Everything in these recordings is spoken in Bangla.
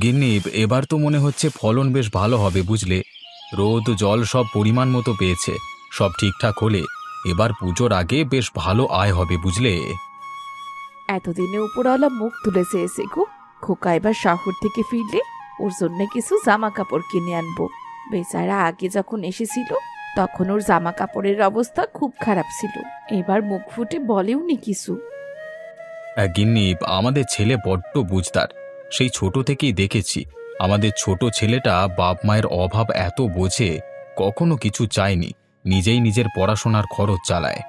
গিন্নি, এবার তো মনে হচ্ছে ফলন বেশ ভালো হবে বুঝলে। রোদ জল সব পরিমাণ মতো পেয়েছে। সব ঠিকঠাক হলে এবার পুজোর আগে বেশ ভালো আয় হবে বুঝলে। এতদিনে উপরওয়ালা মুখ তুলেছে এসে গো। খোকা এবার শহর থেকে ফিরলে ওর জন্য কিছু জামা কাপড় কিনে আনবো। বেচারা আগে যখন এসেছিল তখন ওর জামা কাপড়ের অবস্থা খুব খারাপ ছিল। এবার মুখ ফুটে বলেওনি কিছু। গিন্নি, আমাদের ছেলে বড্ড বুঝদার। সেই ছোট থেকেই দেখেছি আমাদের ছোট ছেলেটা বাপ মায়ের অভাব এত বোঝে, কখনো কিছু চায়নি, নিজেই নিজের পড়াশোনার খরচ চালায়।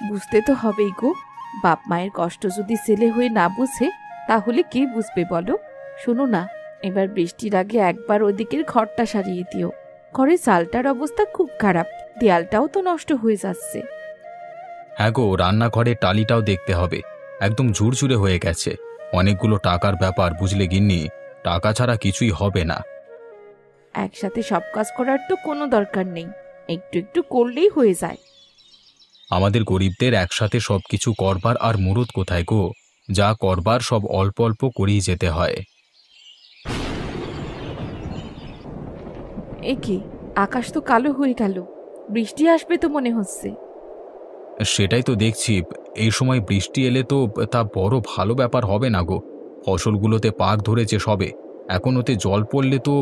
বুঝতে তো হবেই গো। বাপ মায়ের কষ্ট যদি ছেলে হয়ে না বুঝে তাহলে কে বুঝবে বলো। শোনো না, এবার বৃষ্টির আগে একবার ওদিকের ঘরটা সারিয়ে দিও। ঘরের চালটার অবস্থা খুব খারাপ, দেয়ালটাও তো নষ্ট হয়ে যাচ্ছে। হ্যাঁ গো, রান্নাঘরের টালিটাও দেখতে হবে, একদম ঝুরঝুরে হয়ে গেছে। অনেকগুলো টাকার ব্যাপার বুঝলে গিন্নি, টাকা ছাড়া কিছুই হবে না। একসাথে সব কাজ করার তো কোনো দরকার নেই, একটু একটু করলেই হয়ে যায়। আমাদের গরিবদের একসাথে সবকিছু করবার আর মুরুদ কোথায় গো? যা করবার সব অল্প অল্প করেই যেতে হয়। এ কি, আকাশ তো কালো হয়ে গেল, বৃষ্টি আসবে তো মনে হচ্ছে। সেটাই তো দেখছি, এই সময় বৃষ্টি এলে তো তা বড় ভালো ব্যাপার হবে না গো। ফসলগুলোতে পাক ধরেছে সবে, এখন ওতে জল পড়লে তো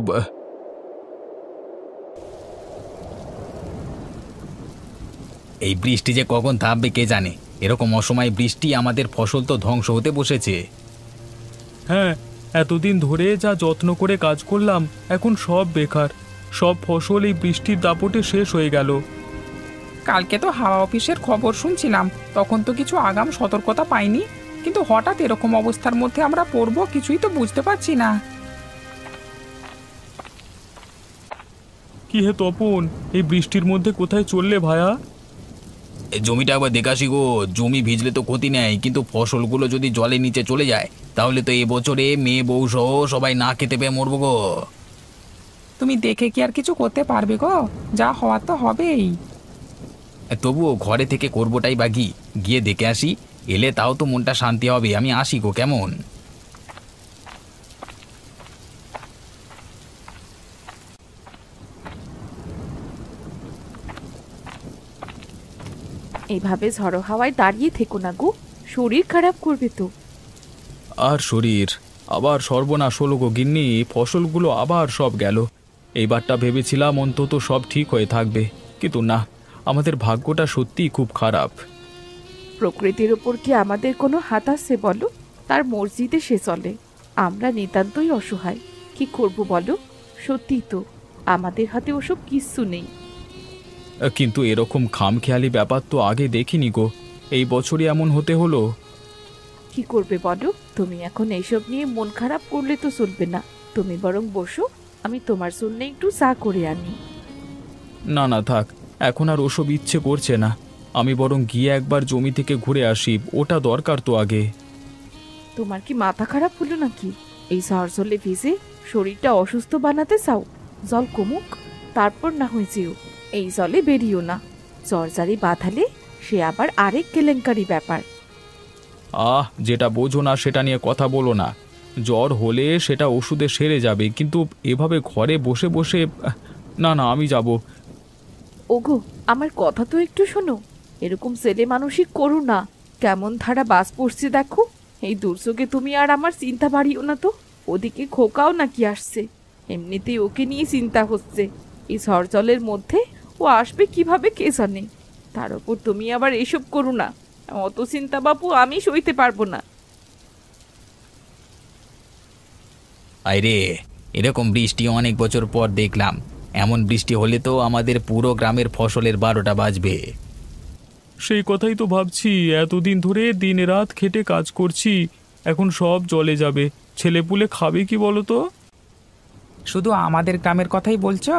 এই বৃষ্টি যে কখন থামবে কে জানে। এরকম অসময়ে বৃষ্টি আমাদের ফসল তো ধ্বংস হতে বসেছে। হ্যাঁ, এতদিন ধরে যা যত্ন করে কাজ করলাম এখন সব বেকার। সব ফসল এই বৃষ্টির দাপটে শেষ হয়ে গেল। কালকে তো হাওয়া অফিসের খবর শুনছিলাম, তখন তো কিছু আগাম সতর্কতা পাইনি, কিন্তু হঠাৎ এরকম অবস্থার মধ্যে আমরা পড়বো কিছুই তো বুঝতে পারছি না। কি হে তপন, এই বৃষ্টির মধ্যে কোথায় চললে ভায়া? জমিটা একবার দেখাসি গো। জমি ভিজলে তো ক্ষতি নেই, কিন্তু ফসলগুলো যদি জলের নিচে চলে যায় তাহলে তো এবছরে মেয়ে বউ সহ সবাই না খেতে পেয়ে মরবো গো। তুমি দেখে কি আর কিছু করতে পারবে গো? যা হওয়ার তো হবেই। তবুও ঘরে থেকে করবোটাই বা কি, গিয়ে দেখে আসি। এলে তাও তো মনটা শান্তি হবে। আমি আসি গো, কেমন? এভাবে ঝড়ো হাওয়ায় দাঁড়িয়ে থেকো না গো, শরীর খারাপ করবে তো। আর শরীর আবার সর্বনাশ হলো গো গিন্নি, ফসলগুলো আবার সব গেল। এইবারটা ভেবেছিলাম অন্তত সব ঠিক হয়ে থাকবে, কিন্তু না, আমাদের ভাগ্যটা সত্যিই খুব খারাপ। প্রকৃতির ওপর কি আমাদের কোনো হাত আছে বলো? তার মর্জিতে সে চলে। আমরা নিতান্তই অসহায়, কি করব বলো? সত্যি তো, আমাদের হাতে ওসব কিচ্ছু নেই। কিন্তু এরকম খামখেয়ালি ব্যাপার তো আগে দেখিনি গো, এই বছরই এমন হতে হলো। কি করবে বলো? তুমি এখন এইসব নিয়ে মন খারাপ করলে তো চলবে না। তুমি বরং বসো, আমি তোমার জন্য একটু চা করে আনি। না না থাক, এখন আর ওসব ইচ্ছে করছে না। আমি বরং গিয়ে একবার জমি থেকে ঘুরে আসি, ওটা দরকার তো আগে। তোমার কি মাথা খারাপ হলো নাকি? এই ঝড় জলে ভিজে শরীরটা অসুস্থ বানাতে চাও? জল কমুক, তারপর না হয় যেও। এই জলে বেরিও না, জ্বরজারি বাঁধালে সে আবার আরেক কেলেঙ্কারি ব্যাপার। যেটা বোঝো না সেটা নিয়ে কথা বলো না। জ্বর হলে সেটা ওষুধে সেরে যাবে, কিন্তু এভাবে ঘরে বসে বসে না না, আমি যাব। ওগো, আমার কথা তো একটু শোনো। এরকম ছেলে মানুষই করো না। কেমন ধারা বাস পড়ছে দেখো। এই দুর্যোগে তুমি আর আমার চিন্তা বাড়িও না তো। ওদিকে খোকাও নাকি আসছে, এমনিতেই ওকে নিয়ে চিন্তা হচ্ছে। এই ঝড় জলের মধ্যে ও আসবে কিভাবে কে জানে। তার উপর তুমি আবার এসব করো না। অত চিন্তা বাপু আমি সইতে পারবো না। আরে, এরকম বৃষ্টি অনেক বছর পর দেখলাম। এমন বৃষ্টি হলে তো আমাদের পুরো গ্রামের ফসলের 12টা বাজবে। সেই কথাই তো ভাবছি, এতদিন ধরে দিন রাত খেটে কাজ করছি, এখন সব জলে যাবে। ছেলেপুলে খাবে কি বলো তো? শুধু আমাদের গ্রামের কথাই বলছো?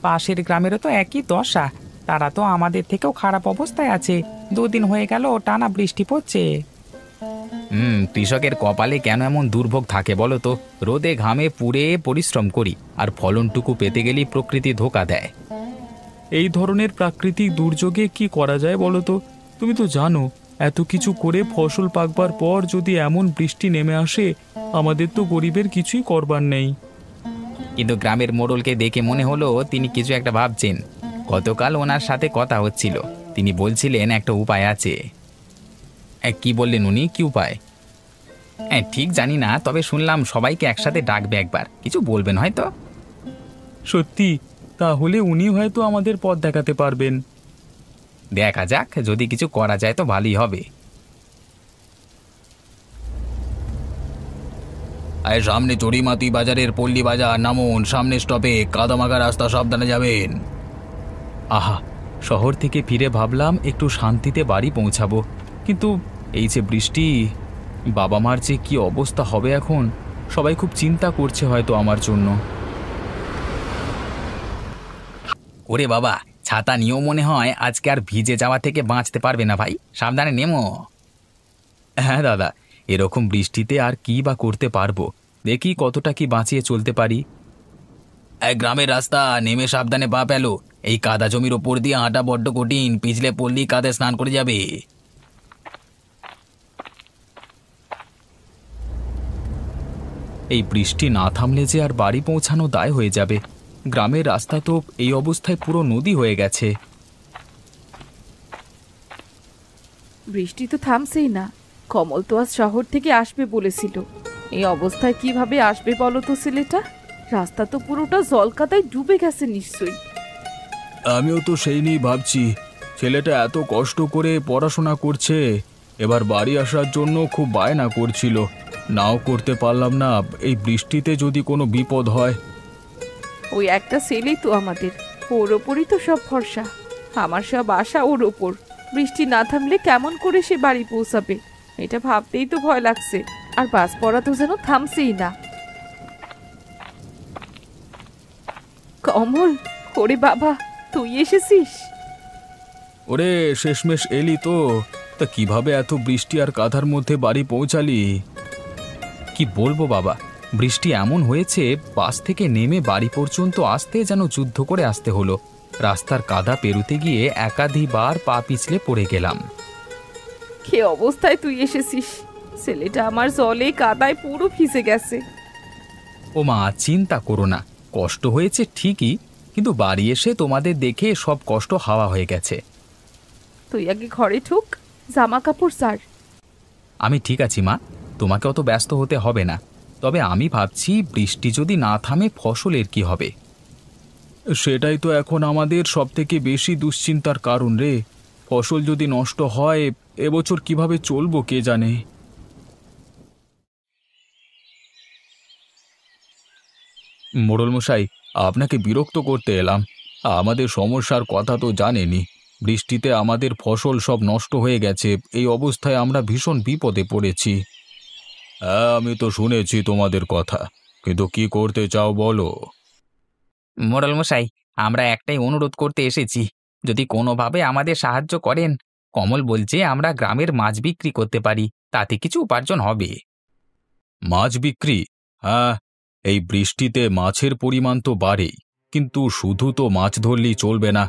পাশের গ্রামেরও তো একই দশা, তারা তো আমাদের থেকেও খারাপ অবস্থায় আছে। 2 দিন হয়ে গেল টানা বৃষ্টি পড়ছে। কৃষকের কপালে কেন এমন দুর্ভোগ থাকে বলো তো? রোদে ঘামে পুড়ে পরিশ্রম করি, আর ফলনটুকু পেতে গেলেই প্রকৃতি ধোঁকা দেয়। এই ধরনের প্রাকৃতিক দুর্যোগে কি করা যায় বলো তো? তুমি তো জানো, এত কিছু করে ফসল পাকবার পর যদি এমন বৃষ্টি নেমে আসে, আমাদের তো গরিবের কিছুই করবার নেই। কিন্তু গ্রামের মোড়লকে দেখে মনে হলো তিনি কিছু একটা ভাবছেন। গতকাল ওনার সাথে কথা হচ্ছিল, তিনি বলছিলেন একটা উপায় আছে। কি বললেন উনি, কি উপায়? ঠিক জানি না, তবে শুনলাম সবাইকে একসাথে ডাকবে একবার, কিছু বলবেন হয়তো। সত্যি? তাহলে উনি হয়তো আমাদের পথ দেখাতে পারবেন। দেখা যাক, যদি কিছু করা যায় তো ভালোই হবে। আরে সামনে চড়িমাতি বাজারের পল্লী বাজার, নামুন, সামনে স্টপে, কাদামাখা রাস্তা, সাবধানে যাবেন। আহা, শহর থেকে ফিরে ভাবলাম একটু শান্তিতে বাড়ি পৌঁছাবো, কিন্তু এই যে বৃষ্টি, বাবা মার যে কি অবস্থা হবে এখন, সবাই খুব চিন্তা করছে হয়তো আমার জন্য। ওরে বাবা, ছাতা নিয়েও মনে হয় আজকে আর ভিজে যাওয়া থেকে বাঁচতে পারবে না ভাই, সাবধানে নেমো। হ্যাঁ দাদা, এরকম বৃষ্টিতে আর কি বা করতে পারবো, দেখি কতটা কি বাঁচিয়ে চলতে পারি। গ্রামের রাস্তা, নেমে সাবধানে পা পেলো। এই কাদা জমির ওপর দিয়ে হাঁটা বড্ড কঠিন, পিছলে পড়লি কাদে স্নান করে যাবে। এই বৃষ্টি না থামলে যে আর বাড়ি পৌঁছানো দায় হয়ে যাবে। গ্রামের রাস্তা তো এই অবস্থায় পুরো নদী হয়ে গেছে। বৃষ্টি তো থামছেই না। কমল তো আজ শহর থেকে আসবে বলেছিল। এই অবস্থায় কিভাবে আসবে বলো তো ছেলেটা? রাস্তা তো পুরোটা জলকাদায় ডুবে গেছে নিশ্চয়ই। আমিও তো সেই নিয়েই ভাবছি, ছেলেটা এত কষ্ট করে পড়াশোনা করছে, এবার বাড়ি আসার জন্য খুব বায়না করছিল, নাও করতে পারলাম না। এই বৃষ্টিতে যদি কোনো বিপদ হয়। ওই একটা ছেলেই তো আমাদের, ওর ওপরই তো সব ভরসা। আমার সব আশা ওর ওপর। বৃষ্টি না থামলে কেমন করে সে বাড়ি পৌঁছাবে, এটা ভাবতেই তো ভয় লাগছে। আর বাস পড়া তো যেন থামছেই না। কমল, ওরে বাবা, তুই এসেছিস? ওরে, শেষমেশ এলি তো। তা কিভাবে এত বৃষ্টি আর কাদার মধ্যে বাড়ি পৌঁছালি? কি বলবো বাবা, বৃষ্টি এমন হয়েছে, বাস থেকে নেমে বাড়ি পর্যন্ত আসতে যেন যুদ্ধ করে আসতে হলো। রাস্তার কাদা পেরুতে গিয়ে একাধিবার পা পিছলে পড়ে গেলাম। কি অবস্থায় তুই এসেছিস? ছেলেটা আমার জলে কাদায় পুরো ভিজে গেছে। ও মা, চিন্তা করো না, কষ্ট হয়েছে ঠিকই, কিন্তু বাড়ি এসে তোমাদের দেখে সব কষ্ট হাওয়া হয়ে গেছে। তুই আগে ঘরে ঢুক, জামা কাপড় সার। আমি ঠিক আছি মা, তোমাকে অত ব্যস্ত হতে হবে না। তবে আমি ভাবছি, বৃষ্টি যদি না থামে ফসলের কি হবে? সেটাই তো এখন আমাদের সবথেকে বেশি দুশ্চিন্তার কারণ রে। ফসল যদি নষ্ট হয়, এবছর কিভাবে চলবো কে জানে। মোড়ল মশাই, আপনাকে বিরক্ত করতে এলাম। আমাদের সমস্যার কথা তো জানেনই। বৃষ্টিতে আমাদের ফসল সব নষ্ট হয়ে গেছে, এই অবস্থায় আমরা ভীষণ বিপদে পড়েছি। হ্যাঁ, আমি তো শুনেছি তোমাদের কথা, কিন্তু কি করতে চাও বলো। মোড়ল মশাই, আমরা একটাই অনুরোধ করতে এসেছি, যদি কোনোভাবে আমাদের সাহায্য করেন। কমল বলছে আমরা গ্রামের মাছ বিক্রি করতে পারি, তাতে কিছু উপার্জন হবে। মাছ বিক্রি? হ্যাঁ, এই বৃষ্টিতে মাছের পরিমাণ তো বাড়েই, কিন্তু শুধু তো মাছ ধরলেই চলবে না।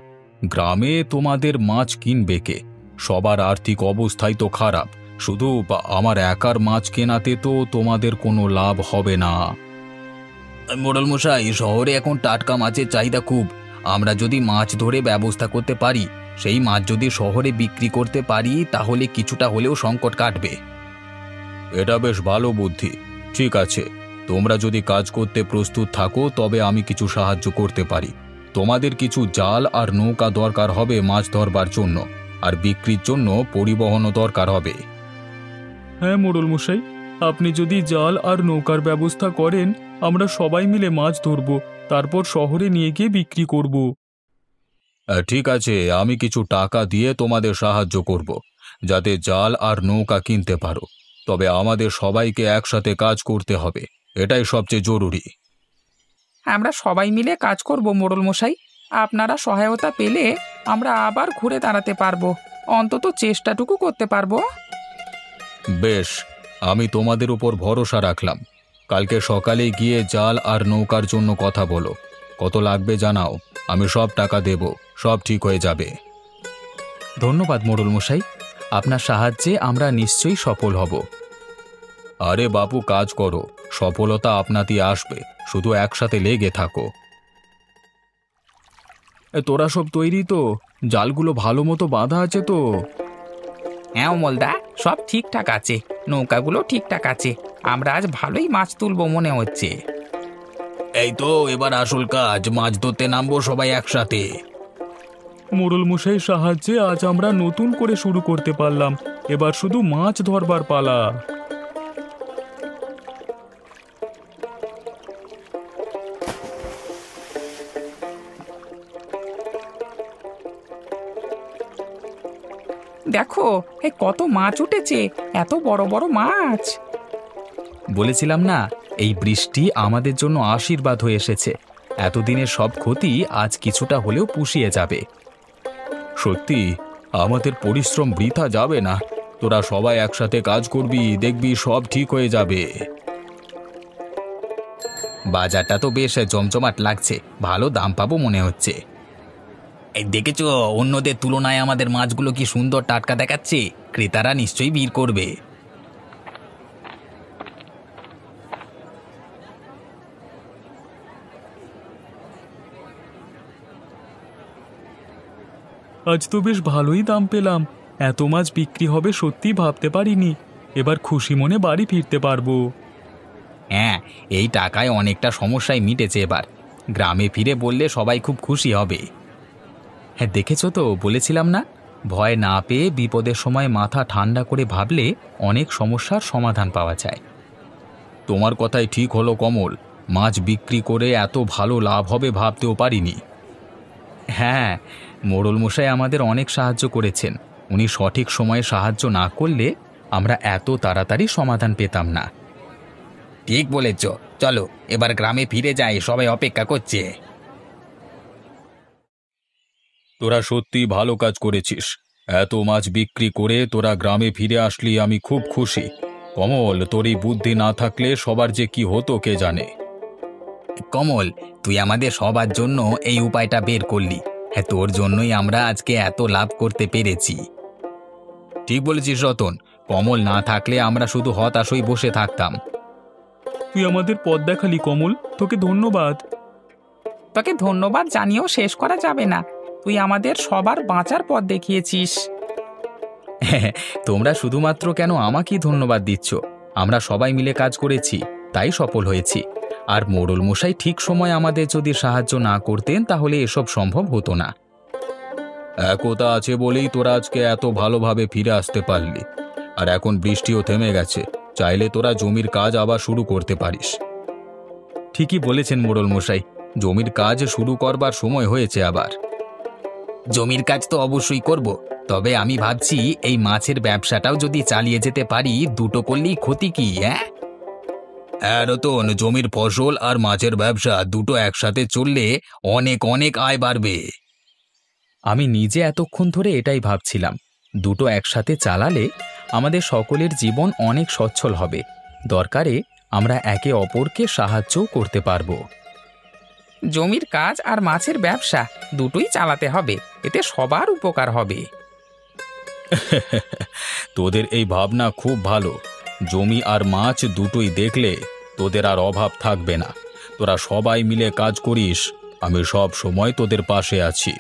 গ্রামে তোমাদের মাছ কিনবে কে? সবার আর্থিক অবস্থাই তো খারাপ। শুধু আমার একার মাছ কেনাতে তো তোমাদের কোনো লাভ হবে না। মোড়ল মশাই, শহরে এখন টাটকা মাছের চাহিদা খুব। আমরা যদি মাছ ধরে ব্যবস্থা করতে পারি, সেই মাছ যদি শহরে বিক্রি করতে পারি, তাহলে কিছুটা হলেও সংকট কাটবে। এটা বেশ ভালো বুদ্ধি। ঠিক আছে, তোমরা যদি কাজ করতে প্রস্তুত থাকো, তবে আমি কিছু সাহায্য করতে পারি। তোমাদের কিছু জাল আর নৌকা দরকার হবে মাছ ধরবার জন্য, আর বিক্রির জন্য পরিবহনও দরকার হবে। হ্যাঁ মোড়ল মশাই, আপনি যদি জাল আর নৌকার ব্যবস্থা করেন, আমরা সবাই মিলে মাছ ধরব, তারপর শহরে নিয়ে গিয়ে বিক্রি করব। ঠিক আছে, আমি কিছু টাকা দিয়ে তোমাদের সাহায্য করব, যাতে জাল আর নৌকা কিনতে পারো। তবে আমাদের সবাইকে একসাথে কাজ করতে হবে, এটাই সবচেয়ে জরুরি। আমরা সবাই মিলে কাজ করব মোড়ল মশাই। আপনারা সহায়তা পেলে আমরা আবার ঘুরে দাঁড়াতে পারবো, অন্তত চেষ্টাটুকু করতে পারবো। বেশ, আমি তোমাদের উপর ভরসা রাখলাম। কালকে সকালে গিয়ে জাল আর নৌকার জন্য কথা বলো। কত লাগবে জানাও, আমি সব টাকা দেব, সব ঠিক হয়ে যাবে। ধন্যবাদ মোড়ল মশাই, আপনার সাহায্যে আমরা নিশ্চয়ই সফল হব। আরে বাবু, কাজ করো, সফলতা আপনাতেই আসবে, শুধু একসাথে লেগে থাকো। তোরা সব তৈরি তো? জালগুলো ভালো মতো বাঁধা আছে তো? হ্যাঁ অমলদা, সব ঠিকঠাক আছে, নৌকাগুলো ঠিকঠাক আছে। আমরা আজ ভালোই মাছ তুলবো মনে হচ্ছে। এই তো এবার আসল কাজ, মাছ ধরতে নামবো সবাই একসাথে। মোড়ল মশাইয়ের সাহায্যে আজ আমরা নতুন করে শুরু করতে পারলাম। এবার শুধু মাছ ধরবার পালা। দেখো কত মাছ উঠেছে, এত বড় বড় মাছ। বলেছিলাম না, এই বৃষ্টি আমাদের জন্য আশীর্বাদ হয়ে এসেছে। এতদিনের সব ক্ষতি আজ কিছুটা হলেও পুষিয়ে যাবে। সত্যি আমাদের পরিশ্রম বৃথা যাবে না। তোরা সবাই একসাথে কাজ করবি, দেখবি সব ঠিক হয়ে যাবে। বাজারটা তো বেশ জমজমাট লাগছে, ভালো দাম পাবো মনে হচ্ছে। এই দেখেছো, অন্যদের তুলনায় আমাদের মাছগুলো কি সুন্দর টাটকা দেখাচ্ছে। ক্রেতারা নিশ্চয়ই ভিড় করবে। আজ তো বেশ ভালোই দাম পেলাম। এত মাছ বিক্রি হবে সত্যি ভাবতে পারিনি। এবার খুশি মনে বাড়ি ফিরতে পারবো। হ্যাঁ, এই টাকায় অনেকটা সমস্যায় মিটেছে। এবার গ্রামে ফিরে বললে সবাই খুব খুশি হবে। হ্যাঁ, দেখেছো তো, বলেছিলাম না, ভয় না পেয়ে বিপদের সময় মাথা ঠান্ডা করে ভাবলে অনেক সমস্যার সমাধান পাওয়া যায়। তোমার কথাই ঠিক হলো কমল, মাছ বিক্রি করে এত ভালো লাভ হবে ভাবতেও পারিনি। হ্যাঁ, মোড়ল মশাই আমাদের অনেক সাহায্য করেছেন। উনি সঠিক সময়ে সাহায্য না করলে আমরা এত তাড়াতাড়ি সমাধান পেতাম না। ঠিক বলেছ, চলো এবার গ্রামে ফিরে যাই, সবাই অপেক্ষা করছে। তোরা সত্যি ভালো কাজ করেছিস। এত মাছ বিক্রি করে তোরা গ্রামে ফিরে আসলি, আমি খুব খুশি। কমল, তোর এই বুদ্ধি না থাকলে সবার যে কি হতো কে জানে। কমল, তুই আমাদের সবার জন্য এই উপায়টা বের করলি। হ্যাঁ, তোর জন্যই আমরা আজকে এত লাভ করতে পেরেছি। ঠিক বলেছিস রতন, কমল না থাকলে আমরা শুধু হতাশই বসে থাকতাম। তুই আমাদের পথ দেখালি কমল, তোকে ধন্যবাদ। তোকে ধন্যবাদ জানিয়েও শেষ করা যাবে না। তুই আমাদের সবার বাঁচার পথ দেখিয়েছিস। তোমরা শুধুমাত্র কেন আমাকেই ধন্যবাদ দিচ্ছ? আমরা সবাই মিলে কাজ করেছি, তাই সফল হয়েছি। আর মোড়ল মশাই ঠিক সময় আমাদের যদি সাহায্য না করতেন তাহলে এসব সম্ভব হতো না। একতা আছে বলেই তোরা আজকে এত ভালোভাবে ফিরে আসতে পারলি। আর এখন বৃষ্টিও থেমে গেছে, চাইলে তোরা জমির কাজ আবার শুরু করতে পারিস। ঠিকই বলেছেন মোড়ল মশাই, জমির কাজ শুরু করবার সময় হয়েছে আবার। জমির কাজ তো অবশ্যই করব, তবে আমি ভাবছি এই মাছের ব্যবসাটাও যদি চালিয়ে যেতে পারি, দুটো করলেই ক্ষতি কি? হ্যাঁ রতন, জমির ফসল আর মাছের ব্যবসা দুটো একসাথে চললে অনেক অনেক আয় বাড়বে। আমি নিজে এতক্ষণ ধরে এটাই ভাবছিলাম। দুটো একসাথে চালালে আমাদের সকলের জীবন অনেক সচ্ছল হবে। দরকারে আমরা একে অপরকে সাহায্যও করতে পারবো। জমির কাজ আর মাছের ব্যবসা দুটোই চালাতে হবে, এতে সবার উপকার হবে। তোদের এই ভাবনা খুব ভালো। জমি আর মাছ দুটোই দেখলে তোদের আর অভাব থাকবে না। তোরা সবাই মিলে কাজ করিস, আমি সব সময় তোদের পাশে আছি।